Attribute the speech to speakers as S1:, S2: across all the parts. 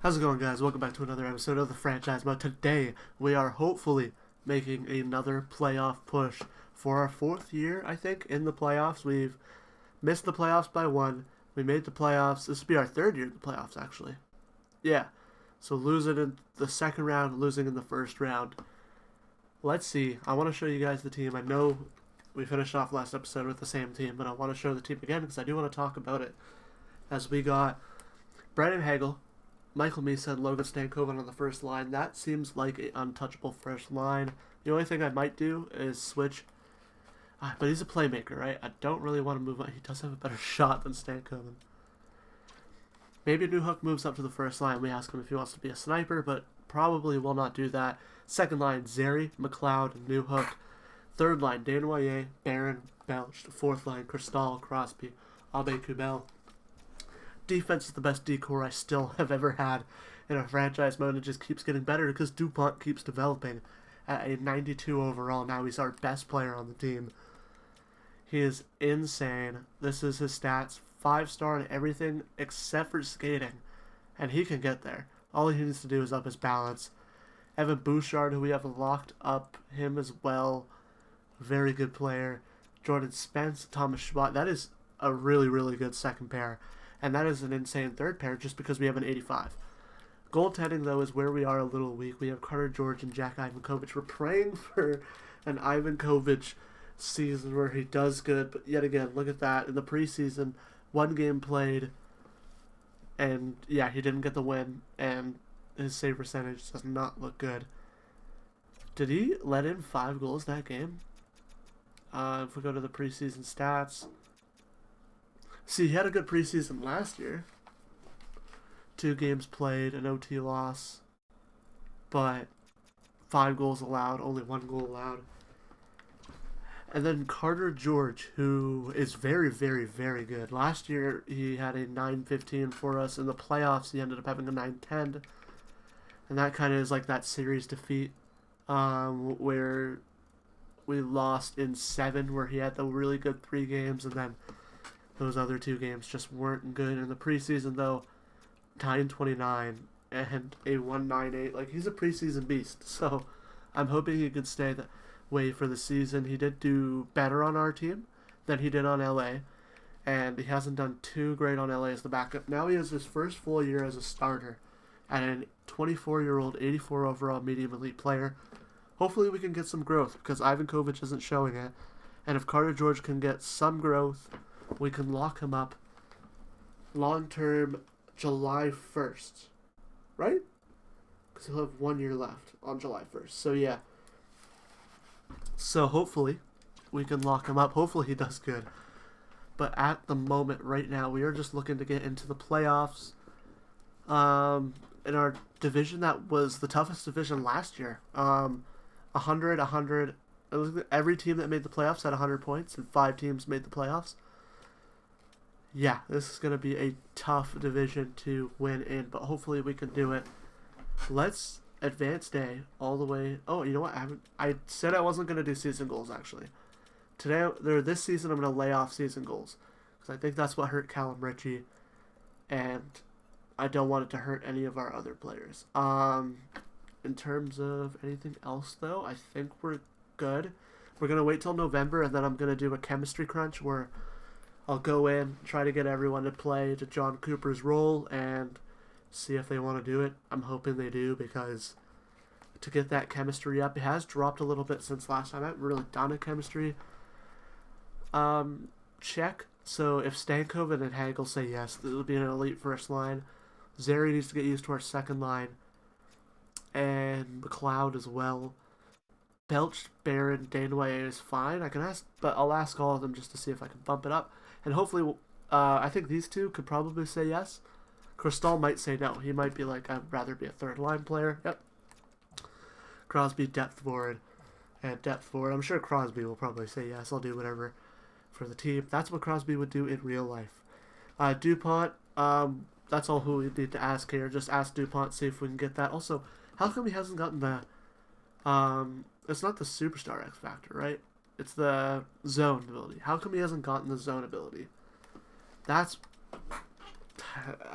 S1: How's it going, guys? Welcome back to another episode of the franchise mode. Today, we are hopefully making another playoff push for our fourth year, I think, in the playoffs. We've missed the playoffs by one. We made the playoffs. This will be our third year in the playoffs, actually. Yeah. So losing in the second round, losing in the first round. Let's see. I want to show you guys the team. I know we finished off last episode with the same team, but I want to show the team again because I do want to talk about it. As we got Brendan Hagel, Michael Misa, and Logan Stankoven on the first line. That seems like an untouchable first line. The only thing I might do is switch. But he's a playmaker, right? I don't really want to move on. He does have a better shot than Stankoven. Maybe Newhook moves up to the first line. We ask him if he wants to be a sniper, but probably will not do that. Second line, Zary, McLeod, and Newhook. Third line, Desnoyers, Barron, Belch. Fourth line, Cristal, Crosby, Abe Kubel. Defense is the best decor I still have ever had in a franchise mode. It just keeps getting better because DuPont keeps developing at a 92 overall. Now he's our best player on the team. He is insane. This is his stats. 5-star in everything except for skating. And he can get there. All he needs to do is up his balance. Evan Bouchard, who we have locked up him as well. Very good player. Jordan Spence, Thomas Schwab. That is a really, really good second pair. And that is an insane third pair just because we have an 85. Goaltending, though, is where we are a little weak. We have Carter George and Jack Ivankovich. We're praying for an Ivankovich season where he does good. But yet again, look at that. In the preseason, one game played. And, yeah, he didn't get the win. And his save percentage does not look good. Did he let in 5 goals that game? If we go to the preseason stats. See, he had a good preseason last year. 2 games played, an OT loss. But 5 goals allowed, only 1 goal allowed. And then Carter George, who is very, very, very good. Last year, he had a 9-15 for us. In the playoffs, he ended up having a 9-10. And that kind of is like that series defeat where we lost in 7, where he had the really good 3 games, and then those other 2 games just weren't good. In the preseason, though, 9-29 and a 1-9-8. Like, he's a preseason beast. So I'm hoping he could stay that way for the season. He did do better on our team than he did on LA. And he hasn't done too great on LA as the backup. Now he has his first full year as a starter and a 24-year-old, 84 overall medium elite player. Hopefully we can get some growth because Ivankovich isn't showing it. And if Carter George can get some growth, we can lock him up long-term July 1st. Right? Because he'll have 1 year left on July 1st. So, yeah. So, hopefully, we can lock him up. Hopefully, he does good. But at the moment, right now, we are just looking to get into the playoffs. In our division, that was the toughest division last year. 100. Every team that made the playoffs had 100 points, and 5 teams made the playoffs. Yeah, this is going to be a tough division to win in, but hopefully we can do it. Let's advance day all the way. Oh, you know what? I said I wasn't going to do season goals, actually. This season, I'm going to lay off season goals because I think that's what hurt Callum Ritchie, and I don't want it to hurt any of our other players. In terms of anything else, though, I think we're good. We're going to wait till November, and then I'm going to do a chemistry crunch where I'll go in, try to get everyone to play to John Cooper's role, and see if they want to do it. I'm hoping they do, because to get that chemistry up, it has dropped a little bit since last time. I haven't really done a chemistry check. So if Stankoven and Hagel say yes, this will be an elite first line. Zary needs to get used to our second line, and McLeod as well. Belch, Barron, Desnoyers is fine. I can ask, but I'll ask all of them just to see if I can bump it up. And hopefully, I think these 2 could probably say yes. Cristal might say no. He might be like, I'd rather be a third-line player. Yep. Crosby, depth forward, and depth forward. I'm sure Crosby will probably say yes. I'll do whatever for the team. That's what Crosby would do in real life. DuPont, that's all who we need to ask here. Just ask DuPont, see if we can get that. Also, how come he hasn't gotten the... it's not the Superstar X Factor, right? It's the zone ability. How come he hasn't gotten the zone ability? That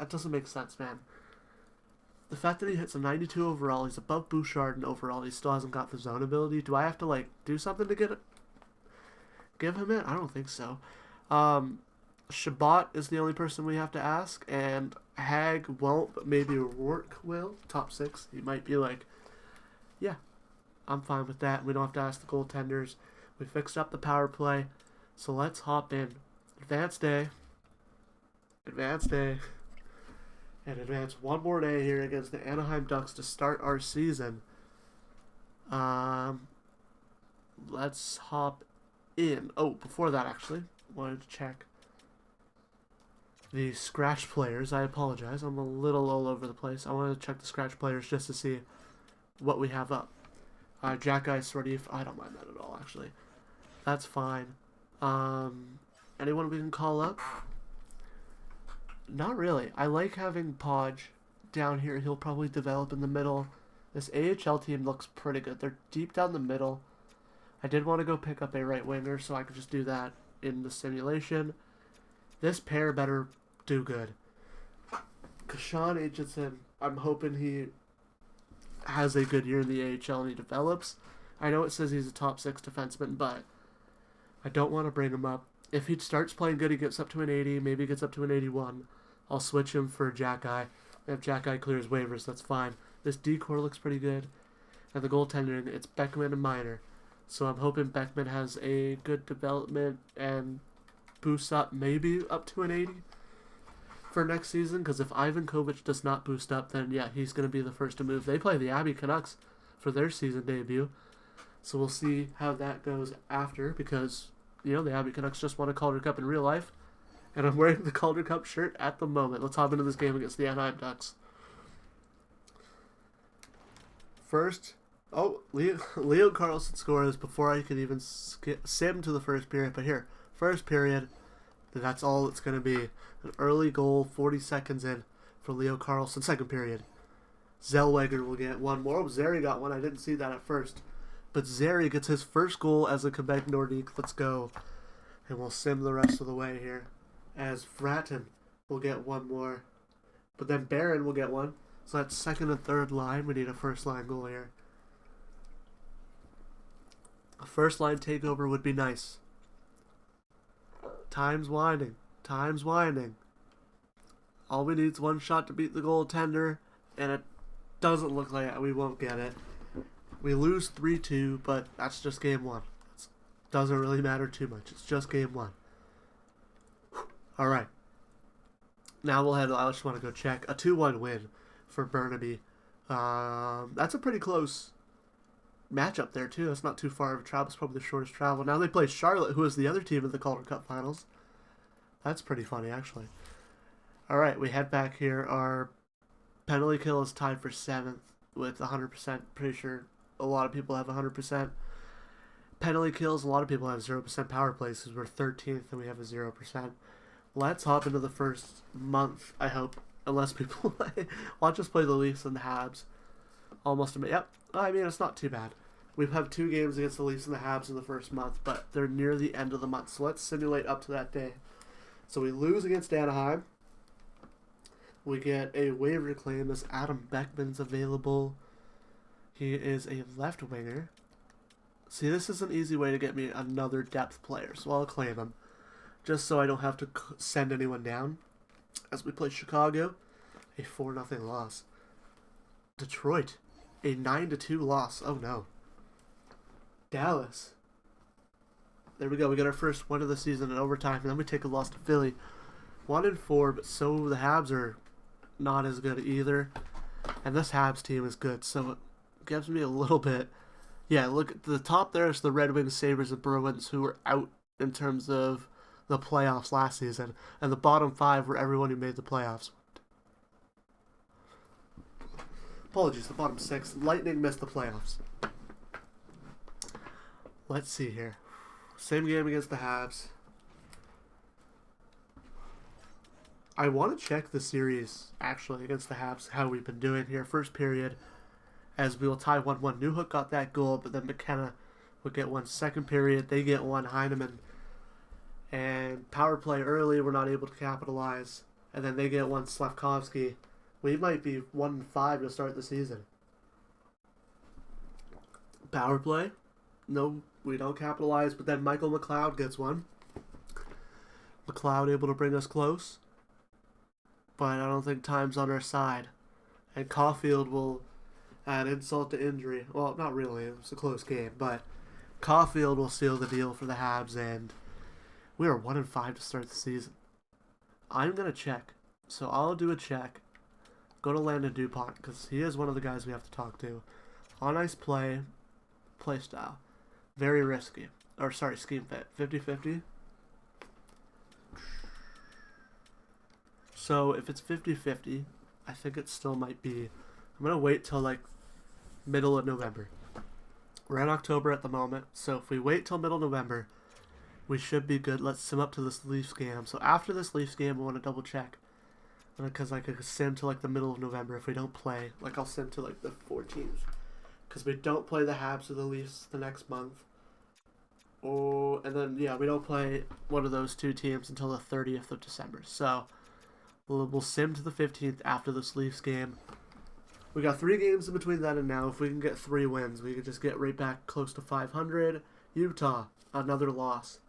S1: doesn't make sense, man. the fact that he hits a 92 overall, he's above Bouchard in overall, he still hasn't got the zone ability. Do I have to, like, do something to give him it? I don't think so. Shabbat is the only person we have to ask, and Hag won't, but maybe Rourke will. Top 6. He might be like, yeah, I'm fine with that. We don't have to ask the goaltenders. We fixed up the power play, so let's hop in. Advanced day. And advance one more day here against the Anaheim Ducks to start our season. Let's hop in. Oh, before that, actually, wanted to check the scratch players. I apologize. I'm a little all over the place. I wanted to check the scratch players just to see what we have up. Jack Guy Sordif. I don't mind that at all, actually. That's fine. Anyone we can call up? Not really. I like having Podge down here. He'll probably develop in the middle. This AHL team looks pretty good. They're deep down the middle. I did want to go pick up a right winger, so I could just do that in the simulation. This pair better do good. Kashawn Aitchison, I'm hoping he has a good year in the AHL and he develops. I know it says he's a top 6 defenseman, but I don't want to bring him up. If he starts playing good, he gets up to an 80, maybe gets up to an 81. I'll switch him for Jack Guy. If Jack Guy clears waivers, that's fine. This decor looks pretty good. And the goaltending, it's Beckman and Miner. So I'm hoping Beckman has a good development and boosts up maybe up to an 80 for next season. Because if Ivan Kovic does not boost up, then yeah, he's going to be the first to move. They play the Abbey Canucks for their season debut. So we'll see how that goes after, because, you know, the Abbey Canucks just won a Calder Cup in real life. And I'm wearing the Calder Cup shirt at the moment. Let's hop into this game against the Anaheim Ducks. First, Leo Carlson scores before I could even sim to the first period. But here, first period, that's all it's going to be. An early goal, 40 seconds in for Leo Carlson. Second period, Zellweger will get one more. Oh, Zeri got one. I didn't see that at first. But Zeri gets his first goal as a Quebec Nordique. Let's go. And we'll sim the rest of the way here. As Fratton will get one more. But then Barron will get one. So that's second and third line. We need a first line goal here. A first line takeover would be nice. Time's winding. All we need is one shot to beat the goaltender. And it doesn't look like we won't get it. We lose 3-2, but that's just game 1. It doesn't really matter too much. It's just game 1. All right. Now I just want to go check. A 2-1 win for Burnaby. That's a pretty close matchup there, too. That's not too far of a travel. It's probably the shortest travel. Now they play Charlotte, who is the other team in the Calder Cup Finals. That's pretty funny, actually. All right, we head back here. Our penalty kill is tied for 7th with 100%. Pretty sure a lot of people have 100%. Penalty kills, a lot of people have 0% power plays because we're 13th and we have a 0%. Let's hop into the first month, I hope. Unless people watch us play the Leafs and the Habs. Almost a yep. I mean, it's not too bad. We have 2 games against the Leafs and the Habs in the first month, but they're near the end of the month. So let's simulate up to that day. So we lose against Anaheim. We get a waiver claim as Adam Beckman's available. He is a left winger. See, this is an easy way to get me another depth player, so I'll claim him. Just so I don't have to send anyone down. As we play Chicago, a 4-0 loss. Detroit, a 9-2 loss. Oh no. Dallas. There we go. We got our first win of the season in overtime, and then we take a loss to Philly. 1-4, but so the Habs are not as good either. And this Habs team is good, so it gives me a little bit. Yeah, look at the top there is the Red Wings, Sabres, and Bruins, who were out in terms of the playoffs last season, and the bottom 5 were everyone who made the playoffs. Apologies, the bottom 6. Lightning missed the playoffs. Let's see here. Same game against the Habs. I want to check the series, actually, against the Habs, how we've been doing here. First period, as we will tie 1-1. Newhook got that goal, but then McKenna would get one. Second period, they get one. Heineman. And power play early, we're not able to capitalize. And then they get one. Slavkovsky We might be 1-5 to start the season. Power play. No, we don't capitalize, but then Michael McLeod gets one. McLeod able to bring us close. But I don't think time's on our side. And Caulfield will add insult to injury. Well, not really. It was a close game. But Caulfield will seal the deal for the Habs. And we are 1-5 to start the season. I'm going to check. So I'll do a check. Go to Landon DuPont because he is one of the guys we have to talk to. On ice play style. Very risky. Or sorry, scheme fit. 50-50. So if it's 50-50, I think it still might be. I'm going to wait till like middle of November. We're in October at the moment. So if we wait till middle November, we should be good. Let's sim up to this Leafs game. So after this Leafs game, I want to double check. Because I could sim to like the middle of November if we don't play. Like I'll sim to like the 14th. Because we don't play the Habs or the Leafs the next month. Oh, and then, yeah, we don't play one of those two teams until the 30th of December. So we'll sim to the 15th after this Leafs game. We got 3 games in between then and now. If we can get 3 wins, we could just get right back close to 500. Utah, another loss.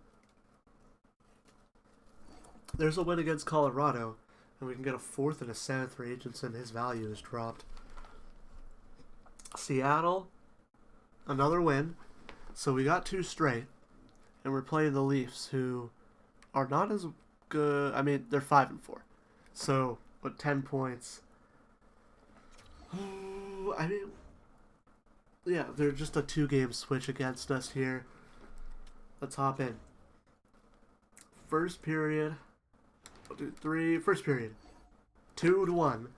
S1: There's a win against Colorado, and we can get a 4th and a 7th for Agenson. His value is dropped. Seattle, another win. So we got 2 straight, and we're playing the Leafs, who are not as good. I mean, they're 5-4. So with 10 points. I mean, yeah, they're just a 2-game switch against us here. Let's hop in. First period. 1, 2, 3. First period. 2-1.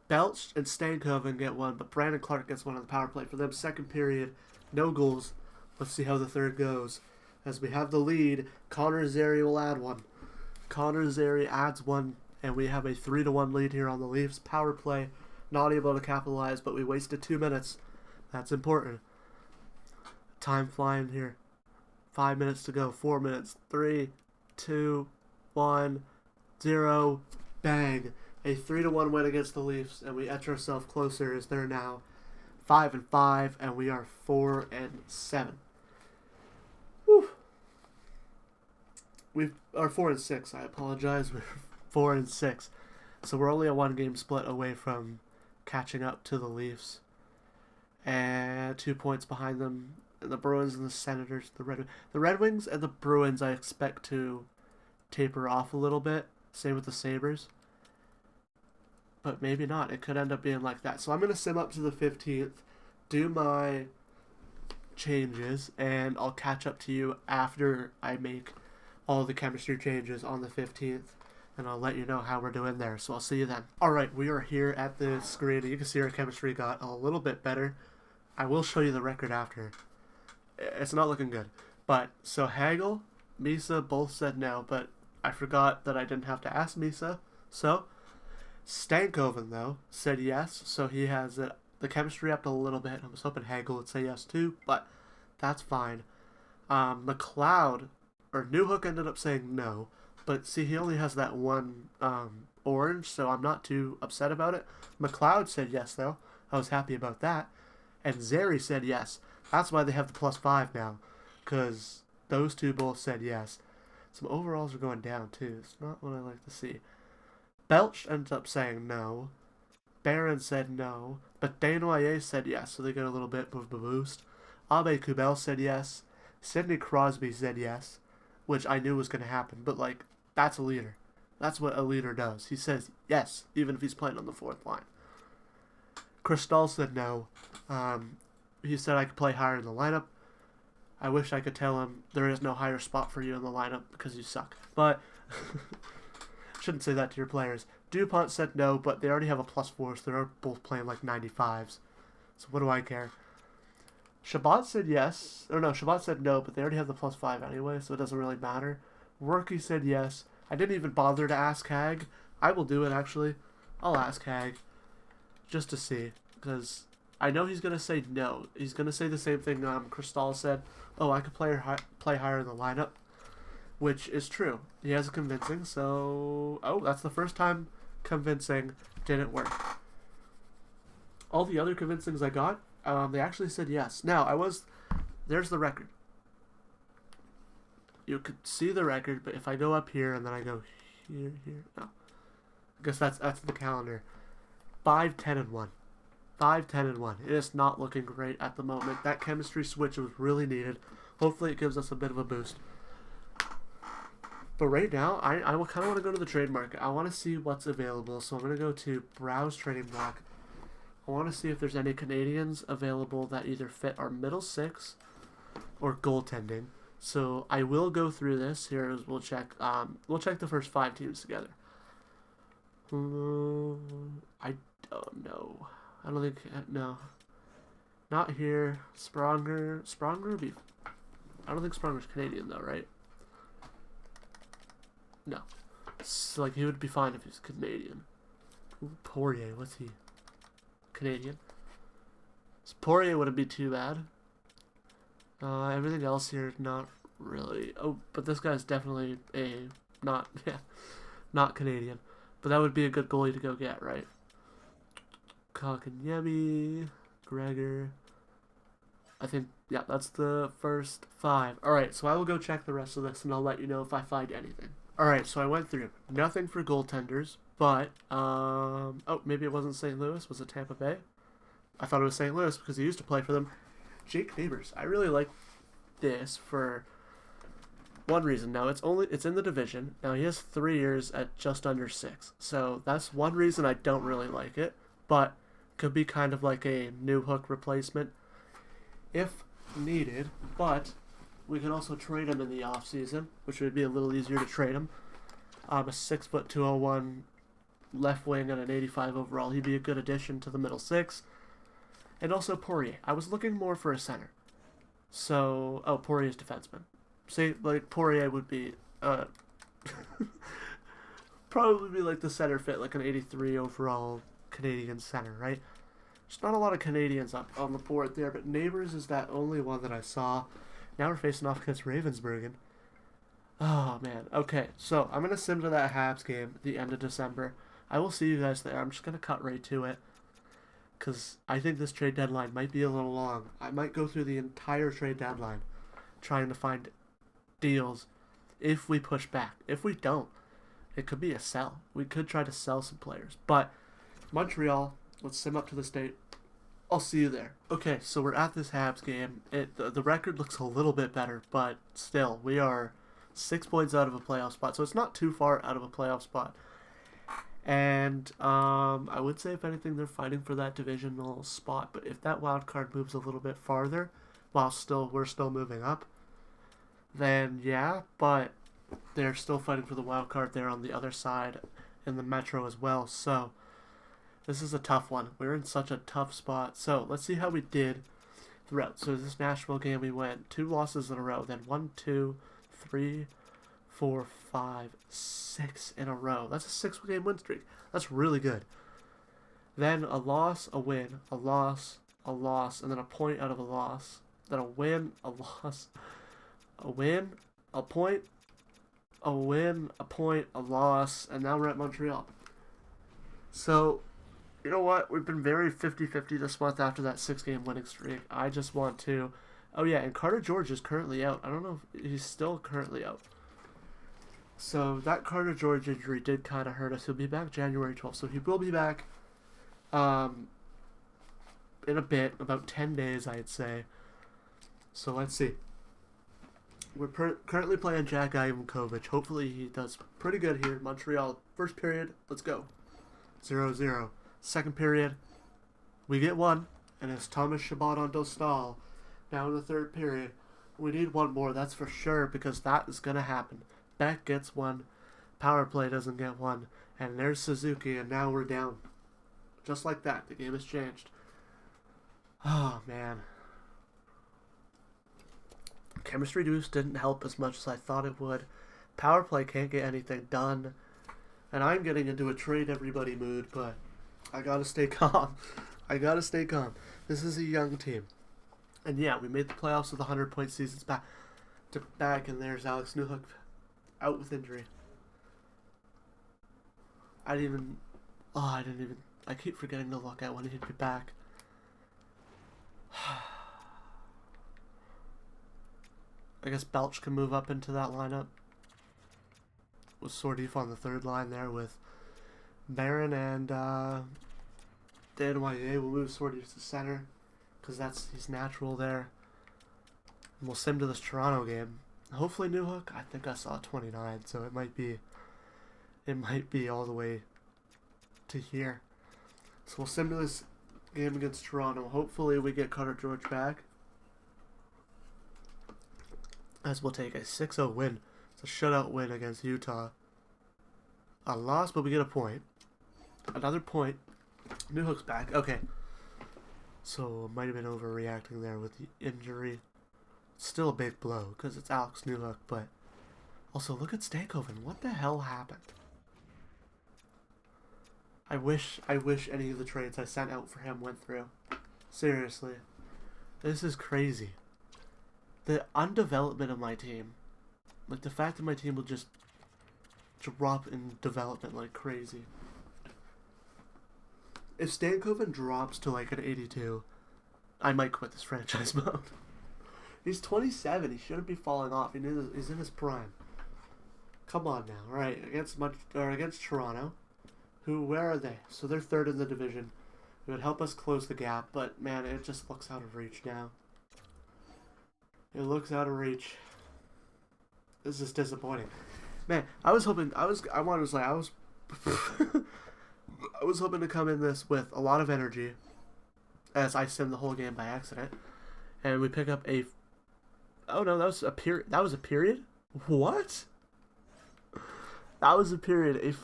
S1: Belch and Stankoven get one, but Brandon Clark gets one on the power play for them. Second period, no goals. Let's see how the third goes. As we have the lead, Connor Zary will add one. Connor Zary adds one, and we have a 3-1 lead here on the Leafs. Power play, not able to capitalize, but we wasted 2 minutes. That's important. Time flying here. 5 minutes to go. 4 minutes. 3, 2, 1, 0. Bang. A 3-1 win against the Leafs, and we etch ourselves closer as they're now 5-5, and we are 4-7. Whew. We are 4-6. I apologize. We're 4-6, so we're only a 1-game split away from catching up to the Leafs, and 2 points behind them. The Bruins and the Senators, the Red Wings and the Bruins. I expect to taper off a little bit. Same with the Sabres. But maybe not. It could end up being like that. So I'm going to sim up to the 15th, do my changes, and I'll catch up to you after I make all the chemistry changes on the 15th, and I'll let you know how we're doing there. So I'll see you then. Alright, we are here at the screen. You can see our chemistry got a little bit better. I will show you the record after. It's not looking good. But, so Hagel, Misa both said no, but I forgot that I didn't have to ask Misa. So Stankoven, though, said yes, so he has the chemistry up a little bit. I was hoping Hagel would say yes, too, but that's fine. McLeod, or Newhook ended up saying no, but see, he only has that one orange, so I'm not too upset about it. McLeod said yes, though. I was happy about that. And Zary said yes. That's why they have the +5 now, because those two both said yes. Some overalls are going down, too. It's not what I like to see. Belch ends up saying no. Barron said no. But Desnoyers said yes, so they get a little bit of a boost. Abe Kubel said yes. Sidney Crosby said yes, which I knew was going to happen. But, like, that's a leader. That's what a leader does. He says yes, even if he's playing on the 4th line. Cristal said no. He said I could play higher in the lineup. I wish I could tell him there is no higher spot for you in the lineup because you suck. But shouldn't say that to your players. DuPont said no, but they already have a +4, so they're both playing like 95s. So what do I care? Shabbat said yes. Or no, Shabbat said no, but they already have the +5 anyway, so it doesn't really matter. Worky said yes. I didn't even bother to ask Hag. I will do it, actually. I'll ask Hag just to see, because I know he's going to say no. He's going to say the same thing Cristal said. Oh, I could play higher in the lineup, which is true. He has a convincing, so... Oh, that's the first time convincing didn't work. all the other convincings I got, they actually said yes. Now, there's the record. You could see the record, but if I go up here and then I go here, no. I guess that's the calendar. 5-10-1. 5-10-1. It is not looking great at the moment. That chemistry switch was really needed. Hopefully it gives us a bit of a boost. But right now, I kind of want to go to the trade market. I want to see what's available. So I'm going to go to Browse Trading Block. I want to see if there's any Canadians available that either fit our middle six or goaltending. So I will go through this. Here we'll check. We'll check the first 5 teams together. I don't know. I don't think no. Not here. Spronger would be. I don't think Spronger's Canadian though, right? No. So, like, he would be fine if he's Canadian. Ooh, Poirier, what's he? Canadian. So Poirier wouldn't be too bad. Everything else here is not really. Oh, but this guy's definitely not Canadian. But that would be a good goalie to go get, right? Kakanyemi, Gregor. I think, yeah, that's the first 5. Alright, so I will go check the rest of this and I'll let you know if I find anything. Alright, so I went through. Nothing for goaltenders, but, oh, maybe it wasn't St. Louis. Was it Tampa Bay? I thought it was St. Louis because he used to play for them. Jake Neighbors. I really like this for one reason. Now, it's in the division. Now, he has 3 years at just under 6. So, that's one reason I don't really like it, but could be kind of like a new hook replacement if needed, but we could also trade him in the offseason, which would be a little easier to trade him. A 6'2", 201 left wing and an 85 overall. He'd be a good addition to the middle six. And also Poirier. I was looking more for a center. So, Poirier's defenseman. See, like, Poirier would be, probably be like the center fit, like an 83 overall Canadian center, right? There's not a lot of Canadians up on the board there, but Neighbors is that only one that I saw. Now we're facing off against Ravensburgen. Oh, man. Okay, so I'm going to sim to that Habs game at the end of December. I will see you guys there. I'm just going to cut right to it, because I think this trade deadline might be a little long. I might go through the entire trade deadline trying to find deals if we push back. If we don't, it could be a sell. We could try to sell some players. But Montreal, let's sim up to this date. I'll see you there. Okay, so we're at this Habs game. The record looks a little bit better, but still, we are 6 points out of a playoff spot, so it's not too far out of a playoff spot. And I would say, if anything, they're fighting for that divisional spot. But if that wild card moves a little bit farther, while we're still moving up, then yeah. But they're still fighting for the wild card there on the other side in the Metro as well. So this is a tough one. We're in such a tough spot. So let's see how we did throughout. So this Nashville game, we went 2 losses in a row. Then 1, 2, 3, 4, 5, 6 in a row. That's a 6-game win streak. That's really good. Then a loss, a win, a loss, and then a point out of a loss. Then a win, a loss, a win, a point, a win, a point, a loss, and now we're at Montreal. So, you know what? We've been very 50-50 this month after that 6-game winning streak. I just want to... Oh, yeah, and Carter George is currently out. I don't know if he's still currently out. So that Carter George injury did kind of hurt us. He'll be back January 12th. So he will be back in a bit, about 10 days, I'd say. So let's see. We're currently playing Jack Ivankovic. Hopefully he does pretty good here in Montreal. First period, let's go. 0-0. Second period, we get 1, and it's Thomas Chabot on Dostal. Now in the third period, we need 1 more, that's for sure, because that is going to happen. Beck gets 1, power play doesn't get 1, and there's Suzuki, and now we're down. Just like that, the game has changed. Oh, man. Chemistry boost didn't help as much as I thought it would. Power play can't get anything done. And I'm getting into a trade everybody mood, but I gotta stay calm. I gotta stay calm. This is a young team. And yeah, we made the playoffs with 100-point seasons back, and there's Alex Newhook out with injury. I keep forgetting to look at when he'd be back. I guess Belch can move up into that lineup. With Sordif on the third line there with Barron and Dan Wyatt. We'll move Sordif to center because he's natural there. And we'll sim to this Toronto game. Hopefully Newhook. I think I saw 29, so it might be all the way to here. So we'll sim to this game against Toronto. Hopefully we get Cutter George back, as we'll take a 6-0 win. It's a shutout win against Utah. A loss, but we get a point. Another point. Newhook's back. Okay. So might have been overreacting there with the injury. Still a big blow because it's Alex Newhook, but also look at Stankoven. What the hell happened? I wish any of the trades I sent out for him went through. Seriously. This is crazy. The undevelopment of my team. Like the fact that my team will just drop in development like crazy. If Stankoven drops to like an 82, I might quit this franchise mode. He's 27. He shouldn't be falling off. He's in his prime. Come on now. All right, against Toronto. Where are they? So they're third in the division. It would help us close the gap, but man, it just looks out of reach now. It looks out of reach. This is disappointing. Man, I was hoping to come in this with a lot of energy as I simmed the whole game by accident. And we pick up a... Oh no, that was a period. That was a period? What? That was a period. A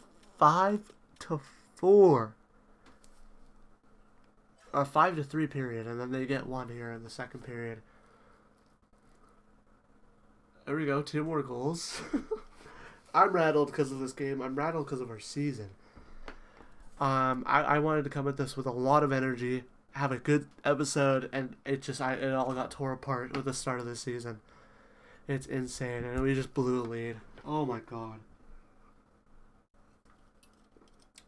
S1: 5-4. A 5-3 period, and then they get one here in the second period. There we go, 2 more goals. I'm rattled because of this game. I'm rattled because of our season. I wanted to come at this with a lot of energy, have a good episode, and it all got tore apart with the start of the season. It's insane, and we just blew a lead. Oh my god.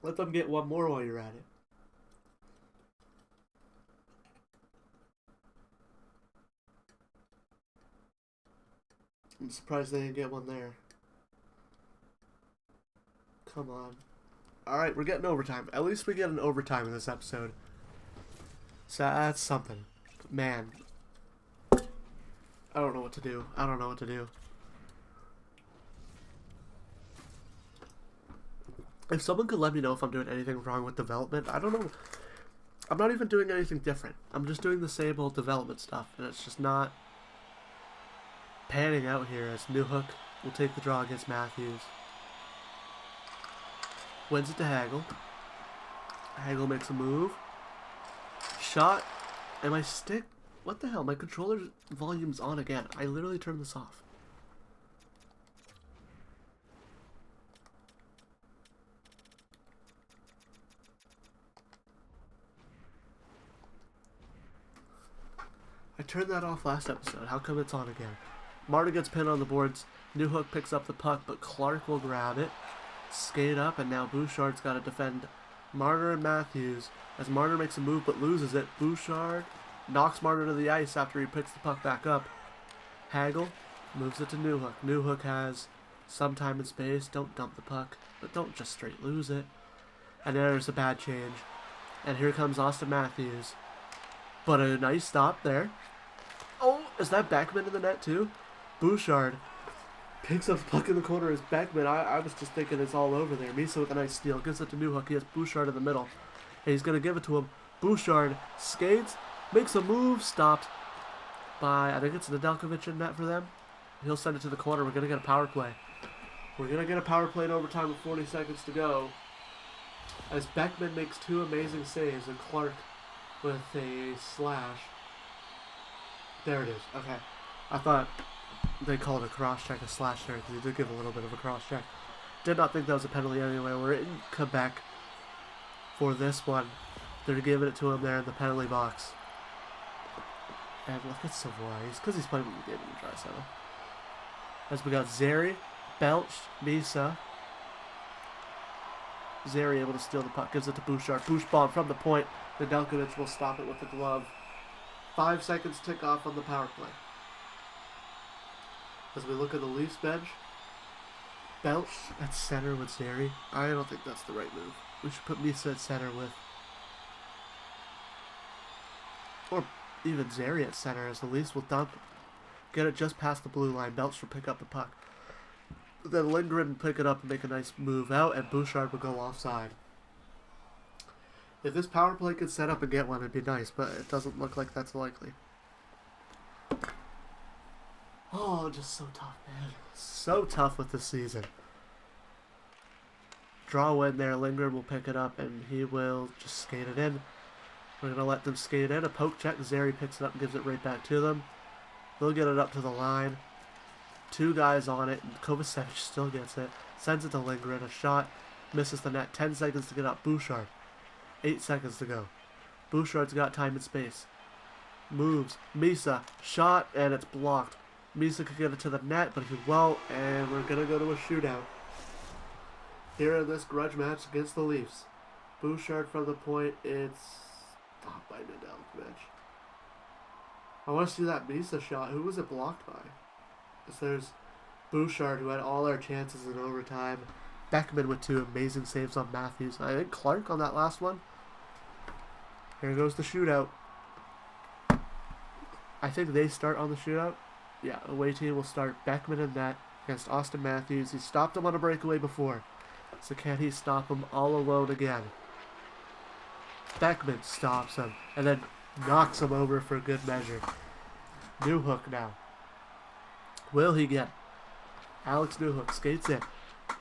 S1: Let them get one more while you're at it. I'm surprised they didn't get one there. Come on. Alright, we're getting overtime. At least we get an overtime in this episode. So that's something. Man. I don't know what to do. If someone could let me know if I'm doing anything wrong with development, I don't know. I'm not even doing anything different. I'm just doing the same old development stuff, and it's just not panning out here as Newhook will take the draw against Matthews. Wins it to Hagel. Hagel makes a move. Shot. And my stick... What the hell? My controller's volume's on again. I literally turned this off. I turned that off last episode. How come it's on again? Martin gets pinned on the boards. Newhook picks up the puck, but Clark will grab it. Skate up, and now Bouchard's got to defend Marner and Matthews. As Marner makes a move but loses it, Bouchard knocks Marner to the ice after he picks the puck back up. Hagel moves it to Newhook. Newhook has some time and space. Don't dump the puck, but don't just straight lose it. And there's a bad change. And here comes Austin Matthews. But a nice stop there. Oh, is that Beckman in the net too? Bouchard picks up the puck in the corner as Beckman. I was just thinking it's all over there. Misa with a nice steal. Gives it to Newhook. He has Bouchard in the middle. And he's going to give it to him. Bouchard skates. Makes a move. Stopped by, I think it's Nedeljkovic in net for them. He'll send it to the corner. We're going to get a power play. We're going to get a power play in overtime with 40 seconds to go. As Beckman makes 2 amazing saves. And Clark with a slash. There it is. Okay. I thought they called a cross-check a slash there because he did give a little bit of a cross-check. Did not think that was a penalty anyway. We're in Quebec for this one. They're giving it to him there in the penalty box. And look at Savoy. Because he's playing with the game in the dry center. As we got Zeri, Belch, Misa. Zeri able to steal the puck. Gives it to Bouchard. Bouch bomb from the point. Nedeljkovic will stop it with the glove. 5 seconds tick off on the power play. As we look at the Leafs bench, Belch at center with Zary. I don't think that's the right move. We should put Misa at center with, or even Zary at center, as the Leafs will dump, get it just past the blue line. Belch will pick up the puck. Then Lindgren will pick it up and make a nice move out, and Bouchard will go offside. If this power play could set up and get one, it'd be nice, but it doesn't look like that's likely. Oh, just so tough, man. So tough with this season. Draw win there. Lindgren will pick it up, and he will just skate it in. We're going to let them skate in. A poke check. Zary picks it up and gives it right back to them. They'll get it up to the line. Two guys on it, and Kovacevic still gets it. Sends it to Lindgren. A shot. Misses the net. 10 seconds to get up. Bouchard. 8 seconds to go. Bouchard's got time and space. Moves. Misa. Shot, and it's blocked. Misa could get it to the net, but he won't, and we're going to go to a shootout. Here in this grudge match against the Leafs. Bouchard from the point. It's stopped by Nedeljkovic. I want to see that Misa shot. Who was it blocked by? Because there's Bouchard, who had all our chances in overtime. Beckman with 2 amazing saves on Matthews. I think Clark on that last one. Here goes the shootout. I think they start on the shootout. Yeah, away team will start Beckman in net against Austin Matthews. He stopped him on a breakaway before. So can he stop him all alone again? Beckman stops him and then knocks him over for good measure. Newhook now. Will he get? Alex Newhook skates in.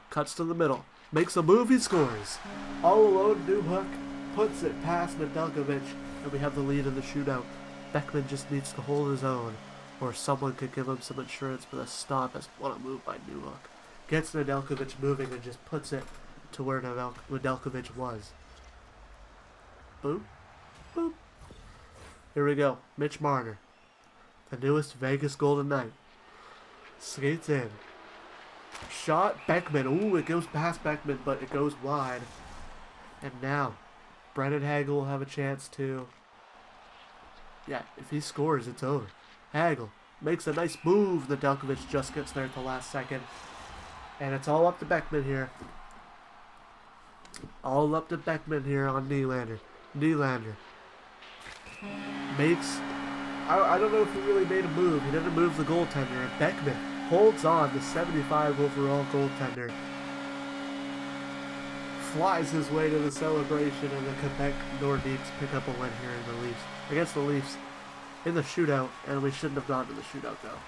S1: Cuts to the middle. Makes a move, he scores. All alone, Newhook puts it past Nedeljkovic, and we have the lead in the shootout. Beckman just needs to hold his own, or someone could give him some insurance with a stop. As what a move by Newhook. Gets Nedeljkovic moving and just puts it to where Nedeljkovic was. Boop. Boop. Here we go. Mitch Marner. The newest Vegas Golden Knight. Skates in. Shot. Beckman. Ooh, it goes past Beckman, but it goes wide. And now, Brennan Hagel will have a chance to... Yeah, if he scores, it's over. Hagel makes a nice move. Nedeljkovic just gets there at the last second. And it's all up to Beckman here. All up to Beckman here on Nylander. Nylander makes... I don't know if he really made a move. He didn't move the goaltender. And Beckman holds on, the 75 overall goaltender. Flies his way to the celebration, and the Quebec Nordiques pick up a win here in the Leafs. Against the Leafs in the shootout, and we shouldn't have gone to the shootout, though.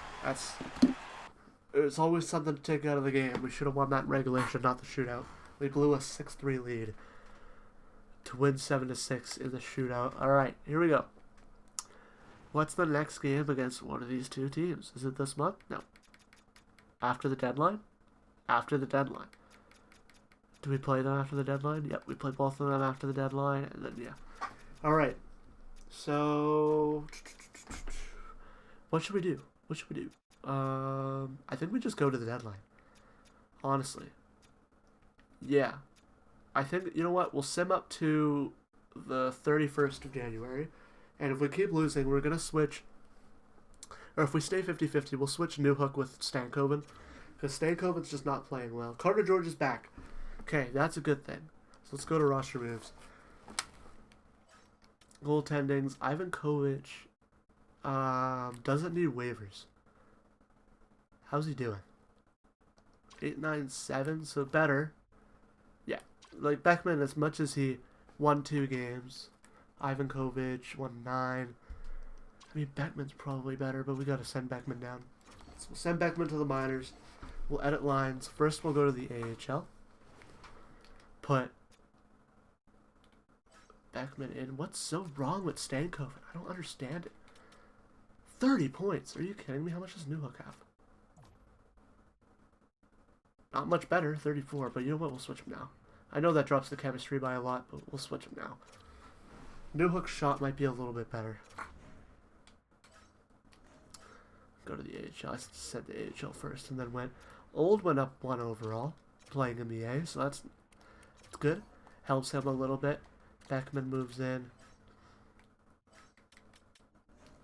S1: It's always something to take out of the game. We should have won that in regulation, not the shootout. We blew a 6-3 lead to win 7-6 in the shootout. Alright, here we go. What's the next game against one of these two teams? Is it this month? No. After the deadline? After the deadline. Do we play them after the deadline? Yep, we play both of them after the deadline, and then, yeah. Alright. So... What should we do? What should we do? I think we just go to the deadline. Honestly. Yeah. I think, you know what? We'll sim up to the 31st of January. And if we keep losing, we're going to switch. Or if we stay 50-50, we'll switch Newhook with Stankoven. Because Stankoven's just not playing well. Carter George is back. Okay, that's a good thing. So let's go to roster moves. Goaltendings. Ivan Kovic doesn't need waivers. How's he doing? 897, so better. Yeah, like Beckman, as much as he won 2 games, Ivan Kovic won 9. I mean, Beckman's probably better, but we got to send Beckman down. So we'll send Beckman to the minors. We'll edit lines. First, we'll go to the AHL. Put Beckman in. What's so wrong with Stankoven? I don't understand it. 30 points. Are you kidding me? How much does Newhook have? Not much better, 34, but you know what? We'll switch him now. I know that drops the chemistry by a lot, but we'll switch him now. Newhook's shot might be a little bit better. Go to the AHL. I said the AHL first and then went. Old went up 1 overall, playing in the A, so that's good. Helps him a little bit. Beckman moves in.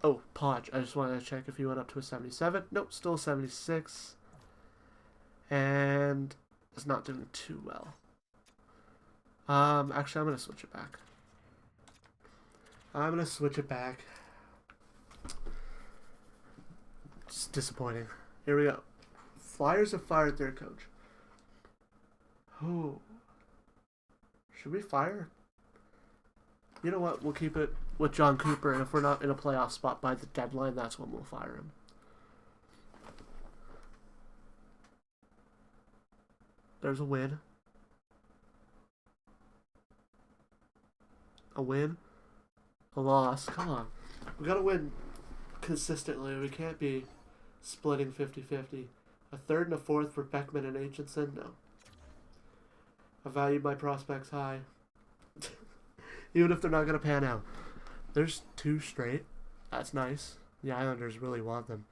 S1: Oh, Podge. I just wanted to check if he went up to a 77. Nope, still a 76. And is not doing too well. Actually, I'm going to switch it back. It's disappointing. Here we go. Flyers have fired their coach. Oh. Should we fire? You know what? We'll keep it with John Cooper, and if we're not in a playoff spot by the deadline, that's when we'll fire him. There's a win. A win. A loss. Come on. We gotta win consistently. We can't be splitting 50-50. A third and a fourth for Beckman and Aitchison? No. I value my prospects high. Even if they're not going to pan out. There's 2 straight. That's nice. The Islanders really want them.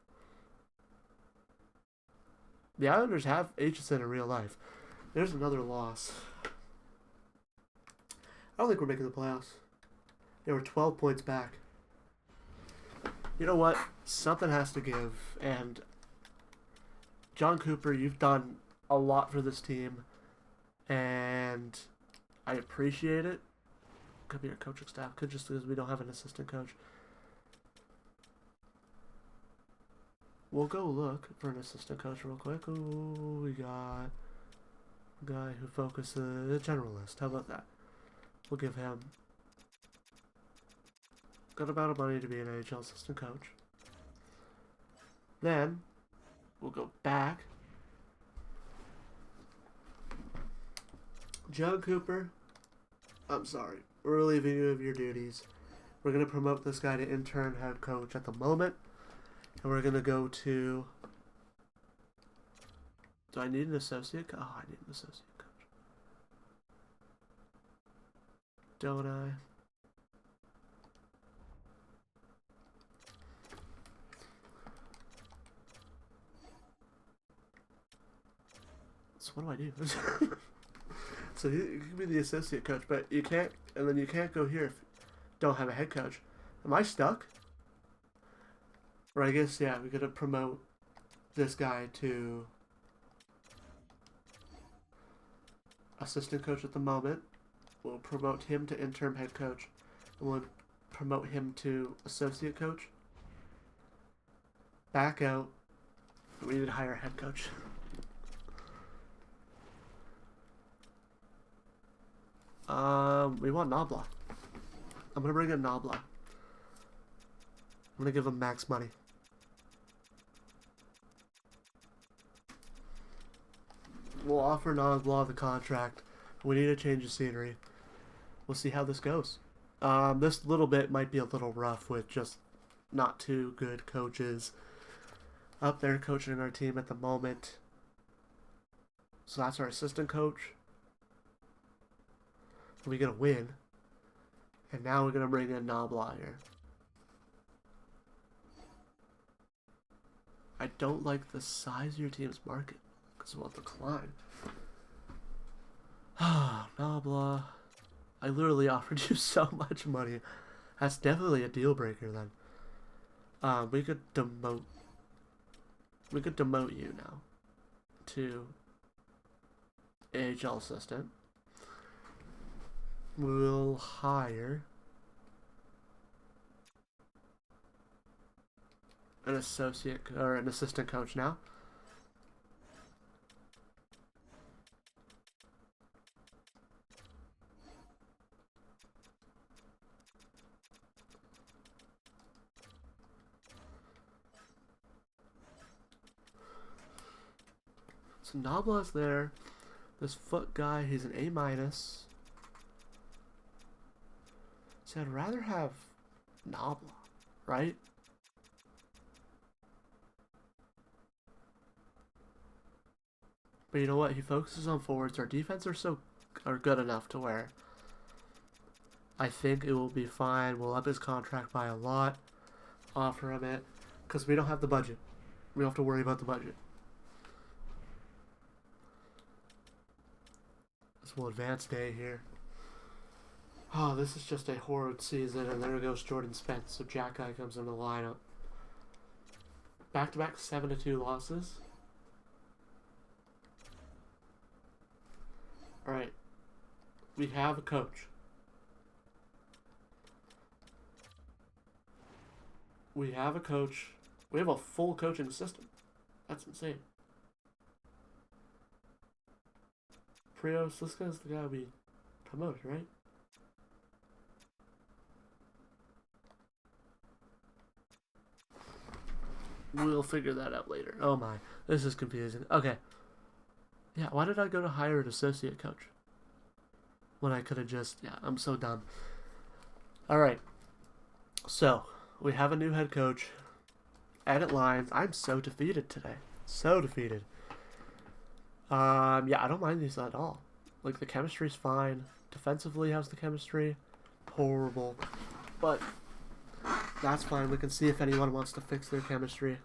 S1: The Islanders have Aitchison in real life. There's another loss. I don't think we're making the playoffs. They were 12 points back. You know what? Something has to give. And John Cooper, you've done a lot for this team. And I appreciate it. Could be our coaching staff. Could just because we don't have an assistant coach. We'll go look for an assistant coach real quick. Ooh, we got a guy who focuses generalist. How about that? We'll give him good amount of money to be an NHL assistant coach. Then we'll go back. John Cooper, I'm sorry. We're relieving you of your duties. We're going to promote this guy to intern head coach at the moment. And we're going to go to... Do I need an associate coach? Oh, I need an associate coach. Don't I? So what do I do? So you can be the associate coach, but you can't, and then you can't go here if you don't have a head coach. Am I stuck? Or I guess, yeah, we gotta promote this guy to assistant coach at the moment. We'll promote him to interim head coach. And we'll promote him to associate coach. Back out. We need to hire a head coach. We want Nobla. I'm gonna bring in Nobla. I'm gonna give him max money. We'll offer Nobla the contract. We need to change the scenery. We'll see how this goes. This little bit might be a little rough with just not 2 good coaches up there coaching our team at the moment. So that's our assistant coach. We get a win. And now we're going to bring in Nobla here. I don't like the size of your team's market because it will decline. Ah, Nobla. I literally offered you so much money. That's definitely a deal breaker then. We could demote you now to AHL assistant. We'll hire an associate or an assistant coach now. So Nobla's there. This Foot guy, he's an A-. So I'd rather have Nobla, right? But you know what? He focuses on forwards. Our defense are good enough to where I think it will be fine. We'll up his contract by a lot. Offer him it. Because we don't have the budget. We don't have to worry about the budget. This will advance day here. Oh, this is just a horrid season, and there goes Jordan Spence. So Jack Guy comes in the lineup. Back-to-back 7-2 losses. All right, we have a coach. We have a coach. We have a full coaching system. That's insane. Prios, this guy's the guy we promoted, right? We'll figure that out later. Oh my, this is confusing. Okay. Yeah, why did I go to hire an associate coach? When I could have just, yeah, I'm so dumb. All right. So, we have a new head coach. Edit lines. I'm so defeated today. So defeated. Yeah, I don't mind these at all. Like, the chemistry's fine. Defensively, how's the chemistry? Horrible. But that's fine. We can see if anyone wants to fix their chemistry.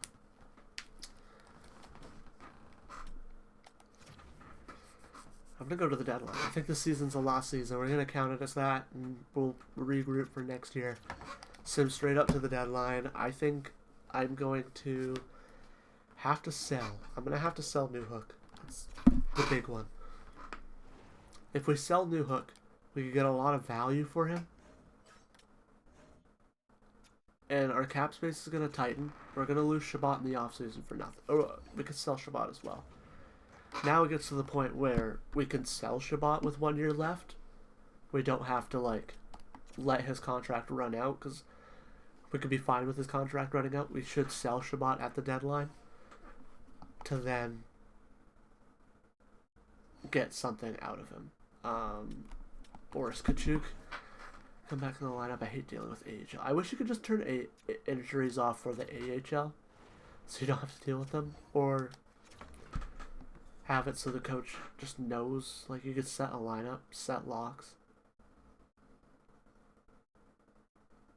S1: I'm going to go to the deadline. I think this season's a lost season. We're going to count it as that, and we'll regroup for next year. Sim straight up to the deadline. I think I'm going to have to sell. I'm going to have to sell Newhook. That's the big one. If we sell Newhook, we could get a lot of value for him. And our cap space is going to tighten. We're going to lose Shabbat in the offseason for nothing. Or we could sell Shabbat as well. Now it gets to the point where we can sell Shabbat with 1 year left. We don't have to, like, let his contract run out, because we could be fine with his contract running out. We should sell Shabbat at the deadline to then get something out of him. Boris Kachuk, come back in the lineup. I hate dealing with AHL. I wish you could just turn injuries off for the AHL so you don't have to deal with them. Or have it so the coach just knows. Like, you could set a lineup, set locks.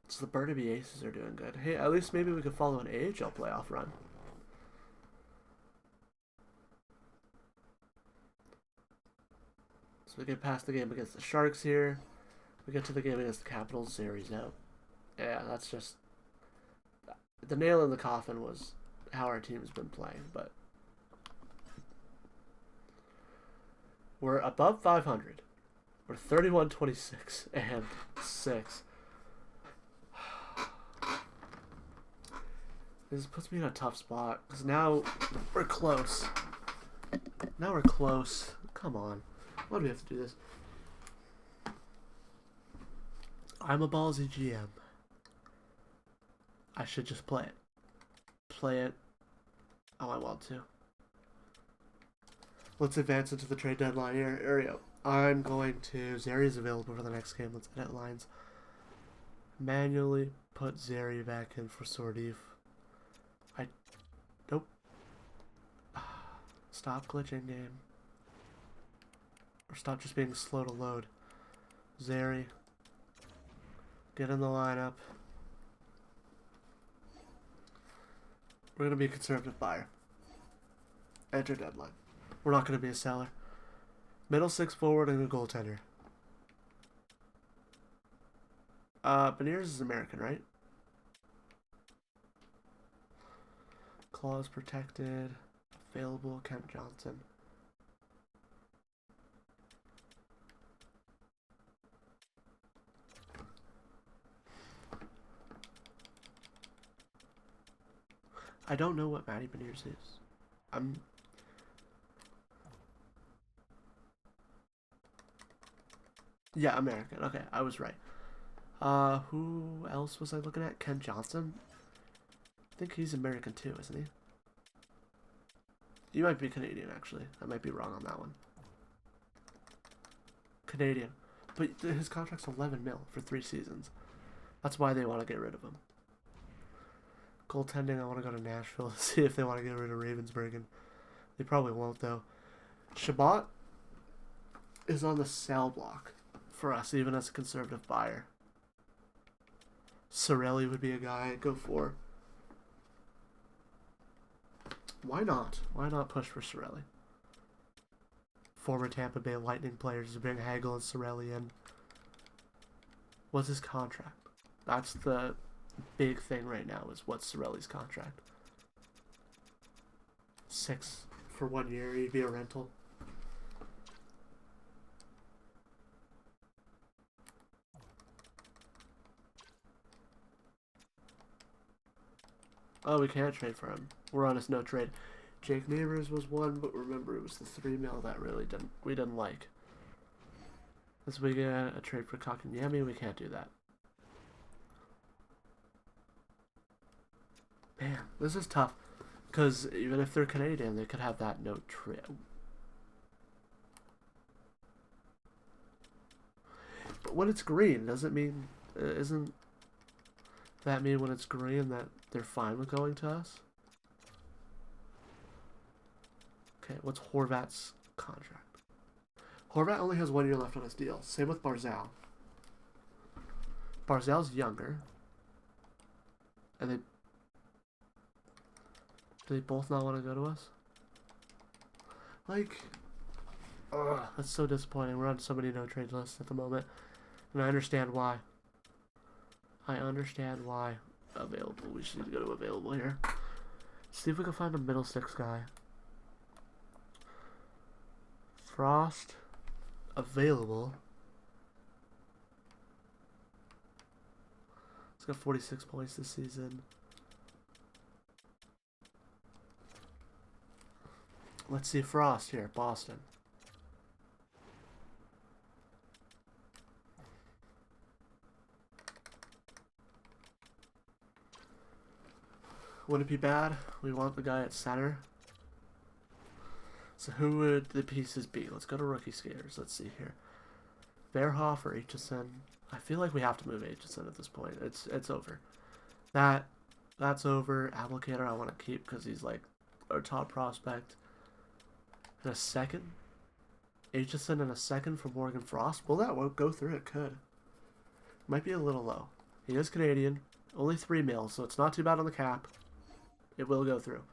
S1: So the Burnaby Aces are doing good. Hey, at least maybe we could follow an AHL playoff run. So we get past the game against the Sharks here. We get to the game against the Capitals. Zeri's out. Yeah, that's just... The nail in the coffin was how our team's been playing, but... We're above 500. We're 31-26 and 6. This puts me in a tough spot, because now we're close. Now we're close. Come on. Why do we have to do this? I'm a ballsy GM. I should just play it. Play it how I want to. Let's advance into the trade deadline area. I'm going to... Zeri's available for the next game. Let's edit lines. Manually put Zeri back in for Sordeef. Nope. Stop glitching, game. Or stop just being slow to load. Zeri. Get in the lineup. We're going to be a conservative buyer. Enter deadline. We're not going to be a seller. Middle six forward and a goaltender. Beniers is American, right? Clause protected. Available. Kent Johnson. I don't know what Matty Beniers is. Yeah, American. Okay, I was right. Who else was I looking at? Ken Johnson? I think he's American too, isn't he? You might be Canadian, actually. I might be wrong on that one. Canadian. But his contract's 11 mil for 3 seasons. That's why they want to get rid of him. Goaltending, I want to go to Nashville to see if they want to get rid of Ravensburg. They probably won't, though. Shabbat is on the sell block for us, even as a conservative buyer. Sorelli would be a guy I'd go for. Why not? Why not push for Sorelli? Former Tampa Bay Lightning players to bring Hagel and Sorelli in. What's his contract? That's the big thing right now, is what's Cirelli's contract. 6 for 1 year. He'd be a rental. Oh, we can't trade for him. We're on his no trade. Jake Neighbors was one, but remember it was the 3 mil that we didn't like. As we get a trade for Kakanyemi, we can't do that. Man, this is tough. Because even if they're Canadian, they could have that no trade. But when it's green, doesn't mean... isn't that mean when it's green that they're fine with going to us? Okay, what's Horvat's contract? Horvat only has 1 year left on his deal. Same with Barzal. Barzal's younger. And do they both not want to go to us? Like, ugh, that's so disappointing. We're on so many no-trade lists at the moment. And I understand why. I understand why. Available. We should go to available here. See if we can find a middle six guy. Frost. Available. He's got 46 points this season. Let's see Frost here, Boston. Wouldn't it be bad? We want the guy at center. So who would the pieces be? Let's go to rookie skaters. Let's see here. Bearhoff or Aitchison? I feel like we have to move Aitchison at this point. It's over. That's over. Applicator I want to keep because he's like our top prospect. And a second? Aitchison and a second for Morgan Frost? Will that won't go through? It could. Might be a little low. He is Canadian. Only 3 mil, so it's not too bad on the cap. It will go through.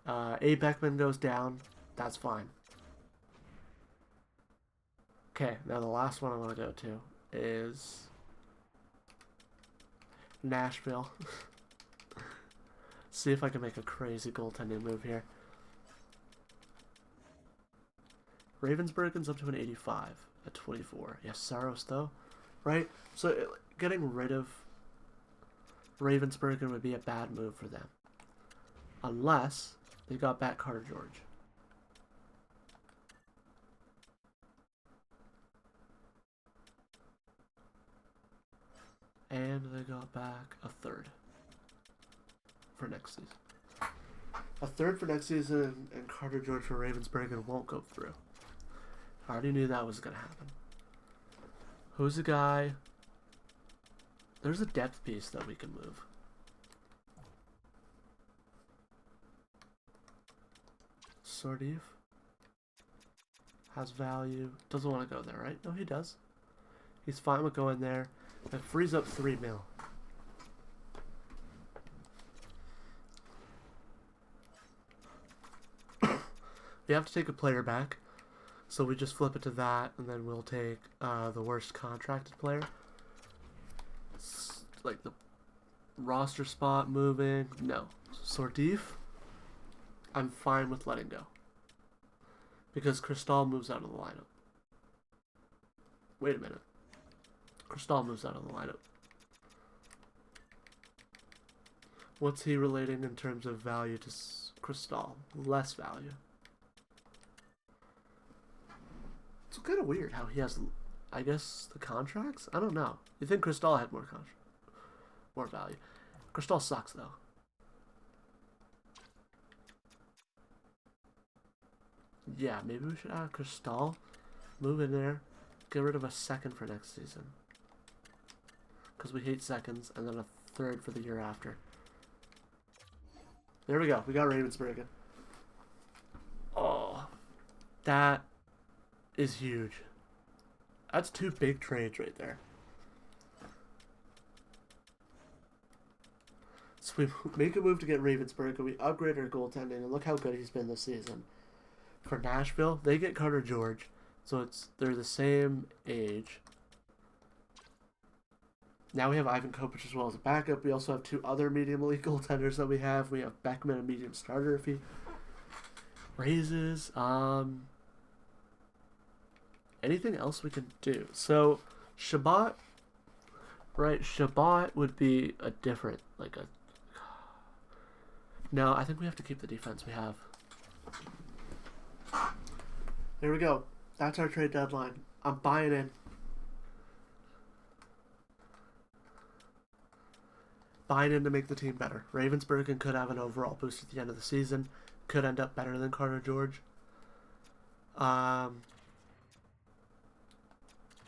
S1: A. Beckman goes down. That's fine. Okay, now the last one I want to go to is Nashville. See if I can make a crazy goaltending move here. Ravensburgen's up to an 85 at 24. Yes, Saros though, right? So getting rid of Ravensburgen would be a bad move for them. Unless they got back Carter George. And they got back a third for next season. A third for next season, and Carter George for Ravensburgen won't go through. I already knew that was going to happen. Who's the guy? There's a depth piece that we can move. Sordif has value. Doesn't want to go there, right? No, he does. He's fine with going there. That frees up 3 mil. We have to take a player back. So we just flip it to that, and then we'll take the worst contracted player. Like the roster spot moving. No. Sordif, I'm fine with letting go. Because Cristal moves out of the lineup. Wait a minute. Cristal moves out of the lineup. What's he relating in terms of value to Cristal? Less value. It's kind of weird how he has, I guess, the contracts? I don't know. You think Cristal had more value. Cristal sucks, though. Yeah, maybe we should add Cristal. Move in there. Get rid of a second for next season. Because we hate seconds. And then a third for the year after. There we go. We got Ravensburgen. Oh. That is huge. That's 2 big trades right there. So we make a move to get Ravensburgen. We upgrade our goaltending, and look how good he's been this season. For Nashville, they get Carter George, so they're the same age. Now we have Ivan Kopech as well as a backup. We also have 2 other medium elite goaltenders that we have. We have Beckman, a medium starter if he raises. Anything else we can do? So, Shabbat, right? Shabbat would be a different, like a... No, I think we have to keep the defense we have. There we go. That's our trade deadline. I'm buying in. Buying in to make the team better. Ravensburgen could have an overall boost at the end of the season. Could end up better than Carter George.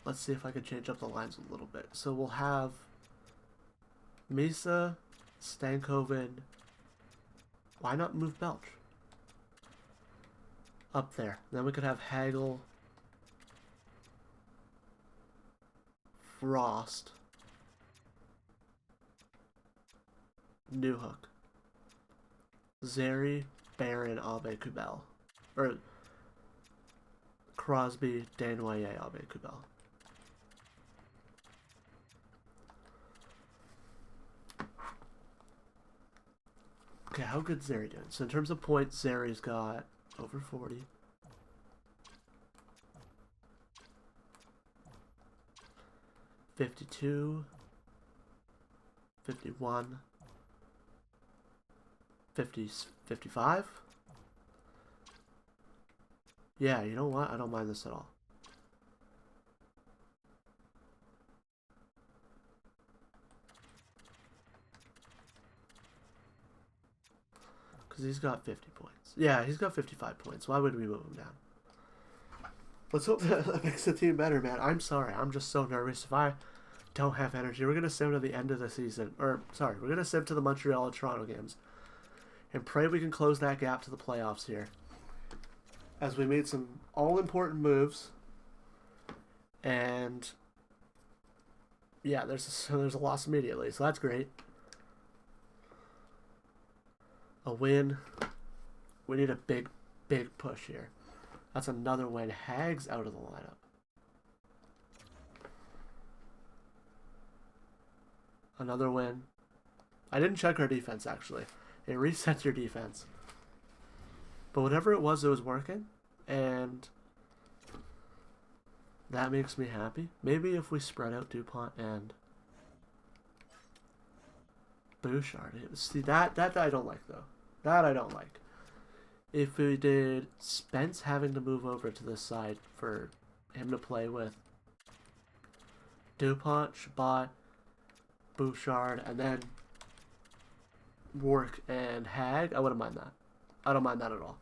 S1: Let's see if I can change up the lines a little bit. So we'll have Mesa, Stankoven. Why not move Belch up there? Then we could have Hagel, Frost, Newhook, Zeri, Barron, Abe, Kubel. Or Crosby, Danoyer, Abe, Kubel. Okay, how good's Zeri doing? So in terms of points, Zeri's got over 40. $52, $51, $50, $55. Yeah, you know what? I don't mind this at all. Because he's got 50 points. Yeah, he's got 55 points. Why would we move him down? Let's hope that makes the team better, man. I'm sorry. I'm just so nervous. If I don't have energy, we're going to sim to the end of the season. Or, sorry, we're going to sim to the Montreal and Toronto games. And pray we can close that gap to the playoffs here. As we made some all-important moves. And, yeah, there's a loss immediately. So that's great. A win. We need a big push here. That's another win. Hag's out of the lineup. Another win. I didn't check our defense, actually. It resets your defense. But whatever it was working. And that makes me happy. Maybe if we spread out DuPont and Bouchard. See, that I don't like, though. That I don't like. If we did Spence having to move over to this side for him to play with DuPont, Shabbat, Bouchard, and then Rourke and Hag, I wouldn't mind that. I don't mind that at all.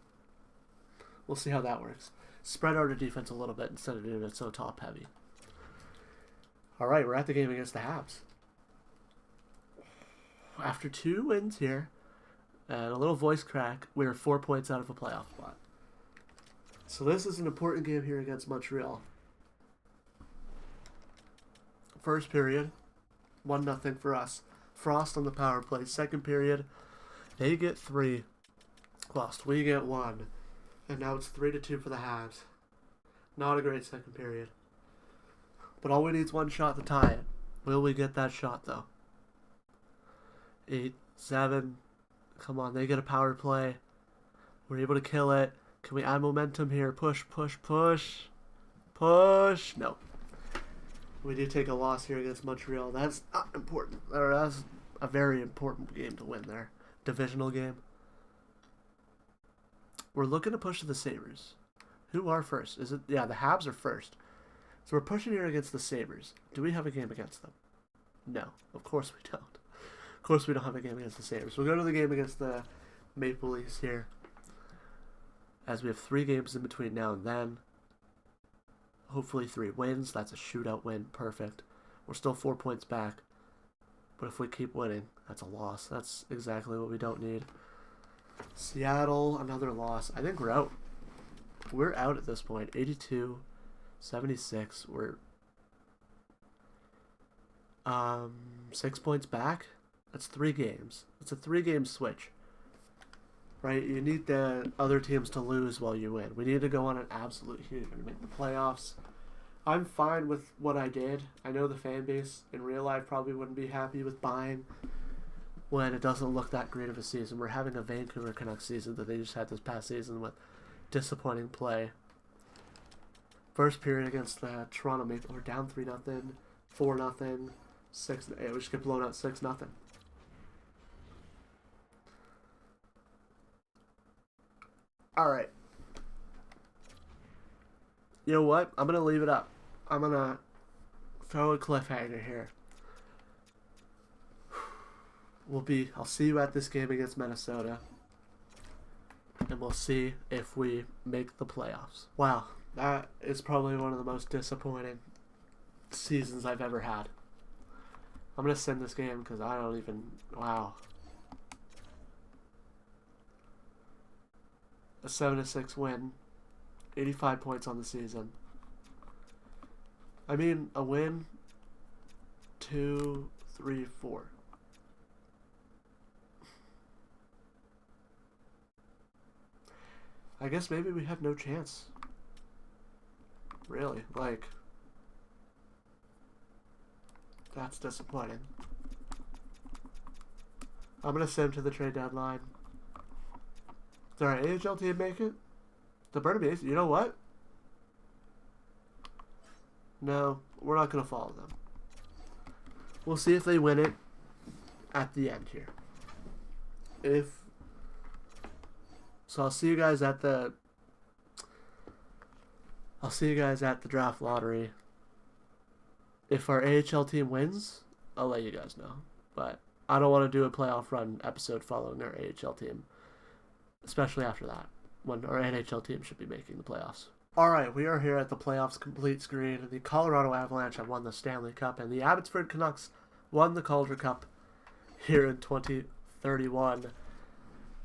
S1: We'll see how that works. Spread out our defense a little bit instead of doing it so top heavy. Alright, we're at the game against the Habs. After 2 wins here, and a little voice crack, we are 4 points out of a playoff spot. So this is an important game here against Montreal. First period, 1-0 for us. Frost on the power play. Second period, they get 3. Lost. We get 1. And now it's 3-2 for the Habs. Not a great second period. But all we need is 1 shot to tie it. Will we get that shot, though? 8, 7... Come on, they get a power play. We're able to kill it. Can we add momentum here? Push, push, push. Push. No. We do take a loss here against Montreal. That's not important. Or that's a very important game to win there. Divisional game. We're looking to push to the Sabres. Who are first? Is it? Yeah, the Habs are first. So we're pushing here against the Sabres. Do we have a game against them? No. Of course we don't. Of course we don't have a game against the Sabres. We'll go to the game against the Maple Leafs here. As we have 3 games in between now and then. Hopefully 3 wins. That's a shootout win. Perfect. We're still 4 points back. But if we keep winning, that's a loss. That's exactly what we don't need. Seattle, another loss. I think we're out. We're out at this point. 82, 76. We're 6 points back. That's 3 games. It's a 3-game switch. Right? You need the other teams to lose while you win. We need to go on an absolute heater to make the playoffs. I'm fine with what I did. I know the fan base in real life probably wouldn't be happy with buying when it doesn't look that great of a season. We're having a Vancouver Canucks season that they just had this past season with disappointing play. First period against the Toronto Maple, we're down 3-0, 4-0, 6. We just get blown out 6-0. All right. You know what? I'm gonna leave it up. I'm gonna throw a cliffhanger here. I'll see you at this game against Minnesota, and we'll see if we make the playoffs. Wow, that is probably one of the most disappointing seasons I've ever had. I'm gonna send this game because I don't even. Wow. A 7-6 win, 85 points on the season. I mean, a win, 2, 3, 4. I guess maybe we have no chance. Really, like, that's disappointing. I'm gonna send him to the trade deadline. Did our AHL team make it? The Burnaby, you know what? No, we're not going to follow them. We'll see if they win it at the end here. So I'll see you guys at the draft lottery. If our AHL team wins, I'll let you guys know. But I don't want to do a playoff run episode following our AHL team. Especially after that, when our NHL team should be making the playoffs. Alright, we are here at the playoffs complete screen, and the Colorado Avalanche have won the Stanley Cup, and the Abbotsford Canucks won the Calder Cup here in 2031.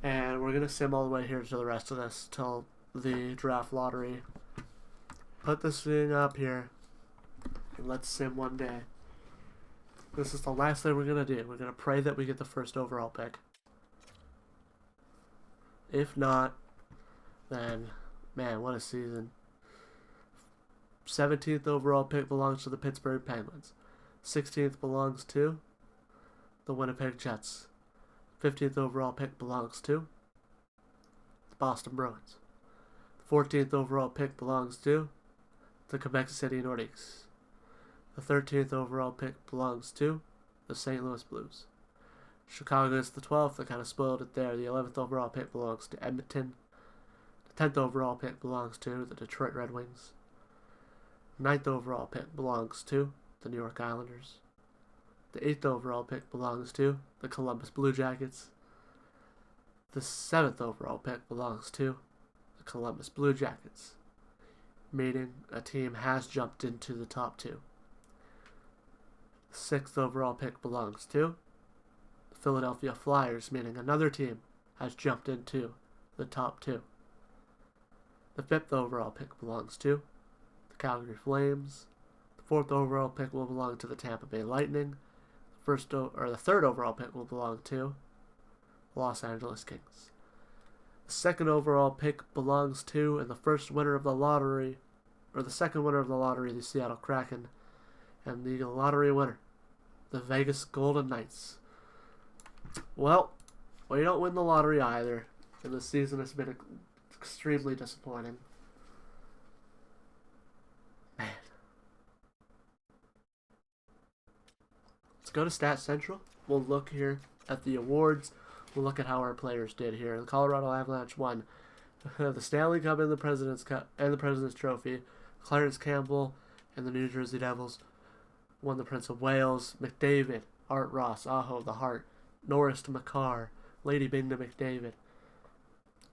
S1: And we're going to sim all the way here to the rest of this, till the draft lottery. Put this thing up here, and let's sim one day. This is the last thing we're going to do. We're going to pray that we get the first overall pick. If not, then, man, what a season. 17th overall pick belongs to the Pittsburgh Penguins. 16th belongs to the Winnipeg Jets. 15th overall pick belongs to the Boston Bruins. 14th overall pick belongs to the Quebec City Nordiques. The 13th overall pick belongs to the St. Louis Blues. Chicago is the 12th. I kind of spoiled it there. The 11th overall pick belongs to Edmonton. The 10th overall pick belongs to the Detroit Red Wings. 9th overall pick belongs to the New York Islanders. The 8th overall pick belongs to the Columbus Blue Jackets. The 7th overall pick belongs to the Columbus Blue Jackets, meaning a team has jumped into the top 2. The 6th overall pick belongs to Philadelphia Flyers, meaning another team has jumped into the top 2. The 5th overall pick belongs to the Calgary Flames. The 4th overall pick will belong to the Tampa Bay Lightning. The 3rd overall pick will belong to the Los Angeles Kings. The 2nd overall pick belongs to, and the second winner of the lottery, the Seattle Kraken, and the lottery winner, the Vegas Golden Knights. Well, we don't win the lottery either, and the season has been extremely disappointing. Man. Let's go to Stat Central. We'll look here at the awards. We'll look at how our players did here. The Colorado Avalanche won the Stanley Cup and the President's Cup and the President's Trophy. Clarence Campbell and the New Jersey Devils won the Prince of Wales. McDavid, Art Ross, Aho, the Hart, Norris to Makar, Lady Bing to McDavid.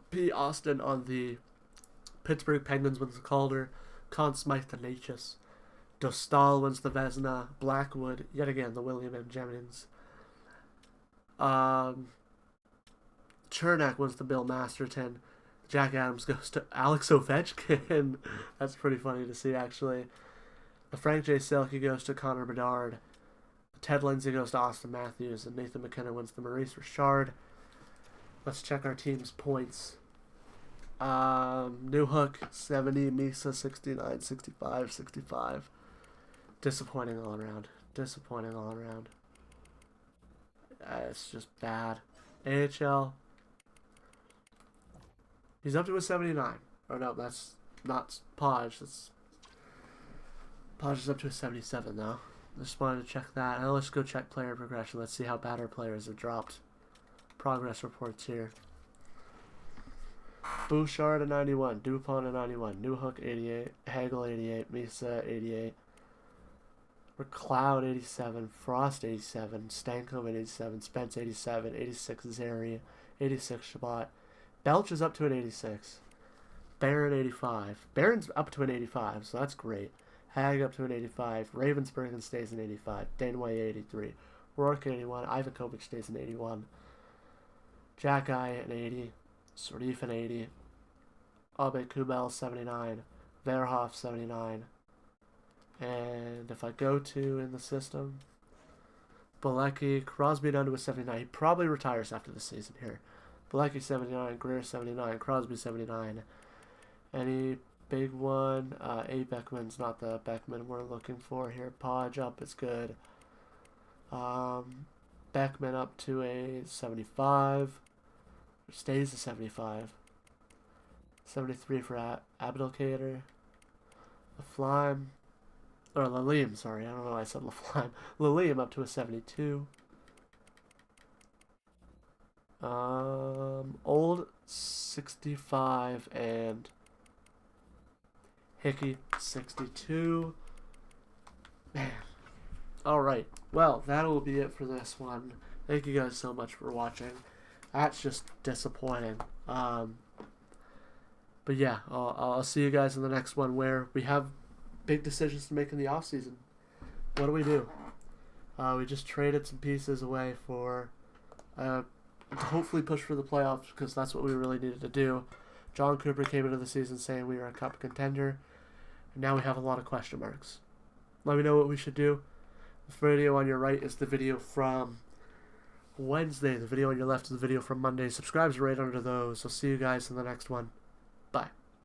S1: P. Austin on the Pittsburgh Penguins wins the Calder. Conn Smythe to Natchez. Dostal wins the Vezina. Blackwood, yet again, the William M. Jennings. Chernak wins the Bill Masterton. Jack Adams goes to Alex Ovechkin. That's pretty funny to see, actually. The Frank J. Selke goes to Connor Bedard. Ted Lindsay goes to Austin Matthews, and Nathan McKinnon wins the Maurice Richard. Let's check our team's points. New Hook 70, Misa 69, 65, 65. Disappointing all around. Disappointing all around. It's just bad. AHL. He's up to a 79. Oh no, that's not Podge. Podge is up to a 77 though. Just wanted to check that. Now let's go check player progression. Let's see how bad our players have dropped. Progress reports here. Bouchard at 91, Dupont at 91, Newhook 88, Hagel 88, Misa 88, McLeod 87, Frost 87, Stankoven 87, Spence 87, 86 Zary, 86 Shabbat. Belch is up to an 86. Barron 85. Barron's up to an 85, so that's great. Hag up to an 85. Ravensburgen stays an 85. Danway 83. Rourke 81. Ivakovic stays an 81. Jack Guy an 80. Sardif an 80. Abe Kubel 79. Verhoff 79. And if I go to in the system, Bilecki, Crosby down to a 79. He probably retires after the season here. Bilecki 79. Greer 79. Crosby 79. Any big one? A. Beckman's not the Beckman we're looking for here. Podge up is good. Beckman up to a 75. Stays a 75. 73 for Abdelkader. Laflamme. Or Lalim, sorry. I don't know why I said Laflamme. Lalim up to a 72. Old 65 and Hickey 62. Man. Alright. Well, that'll be it for this one. Thank you guys so much for watching. That's just disappointing. But yeah, I'll see you guys in the next one where we have big decisions to make in the offseason. What do? We just traded some pieces away for to hopefully push for the playoffs because that's what we really needed to do. John Cooper came into the season saying we were a cup contender. And now we have a lot of question marks. Let me know what we should do. The video on your right is the video from Wednesday. The video on your left is the video from Monday. Subscribe's right under those. I'll see you guys in the next one. Bye.